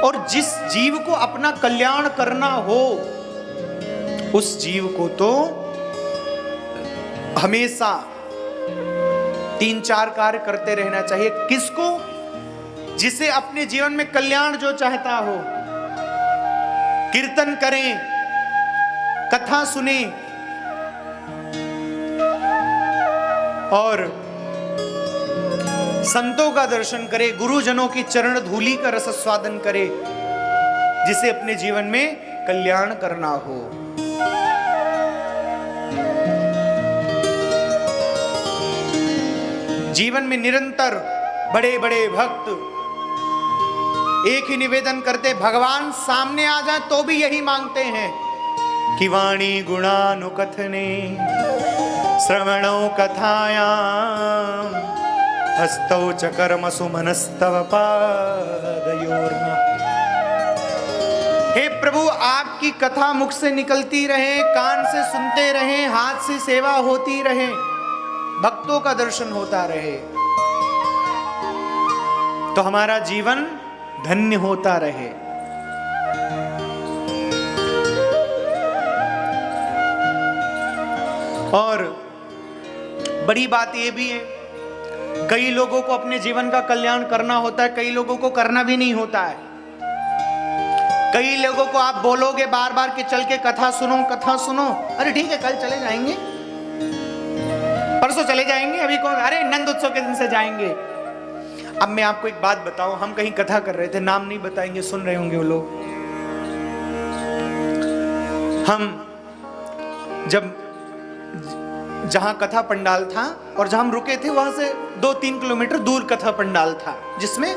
और जिस जीव को अपना कल्याण करना हो उस जीव को तो हमेशा 3-4 कार्य करते रहना चाहिए। किसको? जिसे अपने जीवन में कल्याण जो चाहता हो। कीर्तन करें, कथा सुने और संतों का दर्शन करे, गुरुजनों की चरण धूलि का रस स्वादन करे, जिसे अपने जीवन में कल्याण करना हो। जीवन में निरंतर बड़े बड़े भक्त एक ही निवेदन करते, भगवान सामने आ जाए तो भी यही मांगते हैं कि वाणी गुणानुकथने श्रवणौ कथायाम हस्तौ च कर्मसु मनस्तव पादयोर्न। हे प्रभु, आपकी कथा मुख से निकलती रहे, कान से सुनते रहे, हाथ से सेवा होती रहे, भक्तों का दर्शन होता रहे, तो हमारा जीवन धन्य होता रहे। और बड़ी बात यह भी है, कई लोगों को अपने जीवन का कल्याण करना होता है, कई लोगों को करना भी नहीं होता है। कई लोगों को आप बोलोगे बार बार कि चल के कथा सुनो, कथा सुनो, अरे ठीक है कल चले जाएंगे, परसों चले जाएंगे, अभी कौन, अरे नंद उत्सव के दिन से जाएंगे। अब मैं आपको एक बात बताऊं, हम कहीं कथा कर रहे थे, नाम नहीं बताएंगे, सुन रहे होंगे वो लोग। हम जब जहां कथा पंडाल था और जहां हम रुके थे वहां से 2-3 किलोमीटर दूर कथा पंडाल था जिसमें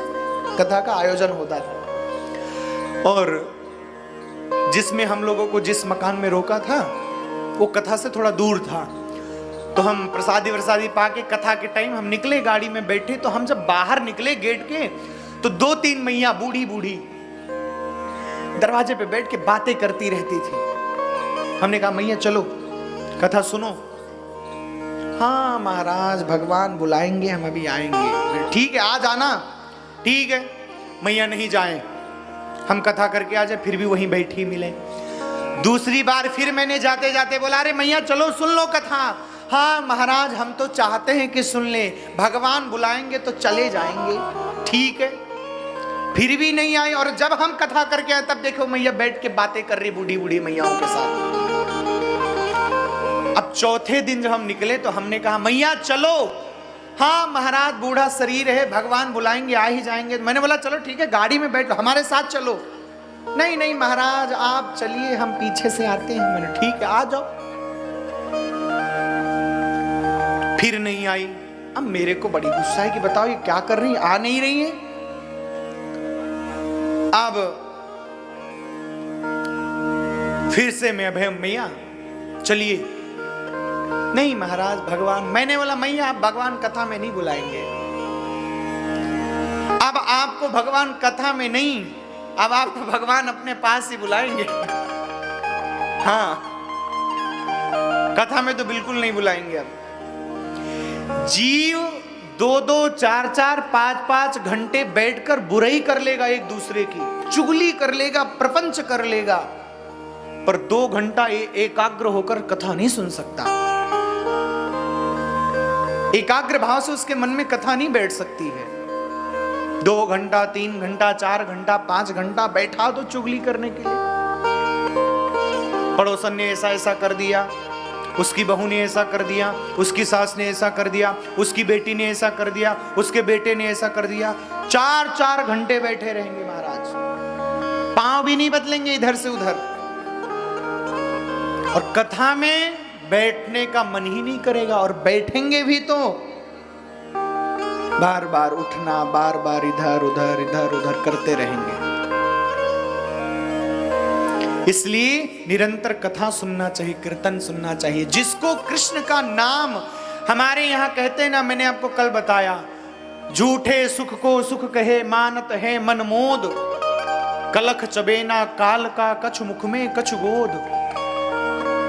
कथा का आयोजन होता था, और जिसमें हम लोगों को जिस मकान में रोका था वो कथा से थोड़ा दूर था। तो हम प्रसादी वरसादी पाके कथा के टाइम हम निकले, गाड़ी में बैठे, तो हम जब बाहर निकले गेट के तो 2-3 मैया बूढ़ी बूढ़ी दरवाजे पे बैठ के बातें करती रहती थी। हमने कहा मैया चलो कथा सुनो। हाँ महाराज भगवान बुलाएंगे, हम अभी आएंगे। ठीक है आ जाना। ठीक है, मैया नहीं जाए, हम कथा करके आ जाए, फिर भी वहीं बैठी मिले। दूसरी बार फिर मैंने जाते जाते बोला अरे मैया चलो सुन लो कथा। हाँ महाराज हम तो चाहते हैं कि सुन ले, भगवान बुलाएंगे तो चले जाएंगे। ठीक है, फिर भी नहीं आई, और जब हम कथा करके आए तब देखो मैया बैठ के बातें कर रही बूढ़ी बूढ़ी मैयाओं के साथ। अब चौथे दिन जब हम निकले तो हमने कहा मैया चलो। हाँ महाराज बूढ़ा शरीर है, भगवान बुलाएंगे आ ही जाएंगे। मैंने बोला चलो ठीक है गाड़ी में बैठ लो, हमारे साथ चलो। नहीं नहीं महाराज आप चलिए, हम पीछे से आते हैं। मैंने ठीक है आ जाओ। फिर नहीं आई। अब मेरे को बड़ी गुस्सा है कि बताओ ये क्या कर रही है, आ नहीं रही है। अब फिर से मैं मैया चलिए। नहीं महाराज भगवान, मैंने बोला मैया आप भगवान कथा में नहीं बुलाएंगे, अब आपको भगवान कथा में नहीं, अब आपको भगवान अपने पास ही बुलाएंगे। हाँ कथा में तो बिल्कुल नहीं बुलाएंगे। अब जीव 2-2, 4-4, 5-5 घंटे बैठकर बुराई कर लेगा, एक दूसरे की चुगली कर लेगा, प्रपंच कर लेगा, पर 2 घंटा एकाग्र होकर कथा नहीं सुन सकता। एकाग्र भाव से उसके मन में कथा नहीं बैठ सकती है। 2 घंटा, 3 घंटा, 4 घंटा, 5 घंटा बैठा तो चुगली करने के लिए। पड़ोसन ने ऐसा ऐसा कर दिया, उसकी बहू ने ऐसा कर दिया, उसकी सास ने ऐसा कर दिया, उसकी बेटी ने ऐसा कर दिया, उसके बेटे ने ऐसा कर दिया। 4-4 घंटे बैठे रहेंगे महाराज, पांव भी नहीं बदलेंगे इधर से उधर, और कथा में बैठने का मन ही नहीं करेगा, और बैठेंगे भी तो बार बार उठना, बार बार इधर उधर इधर उधर करते रहेंगे। इसलिए निरंतर कथा सुनना चाहिए, कीर्तन सुनना चाहिए। जिसको कृष्ण का नाम, हमारे यहां कहते हैं ना, मैंने आपको कल बताया, झूठे सुख को सुख कहे मानत है मन मोद, कलख चबेना काल का कछु मुख में कछु गोद।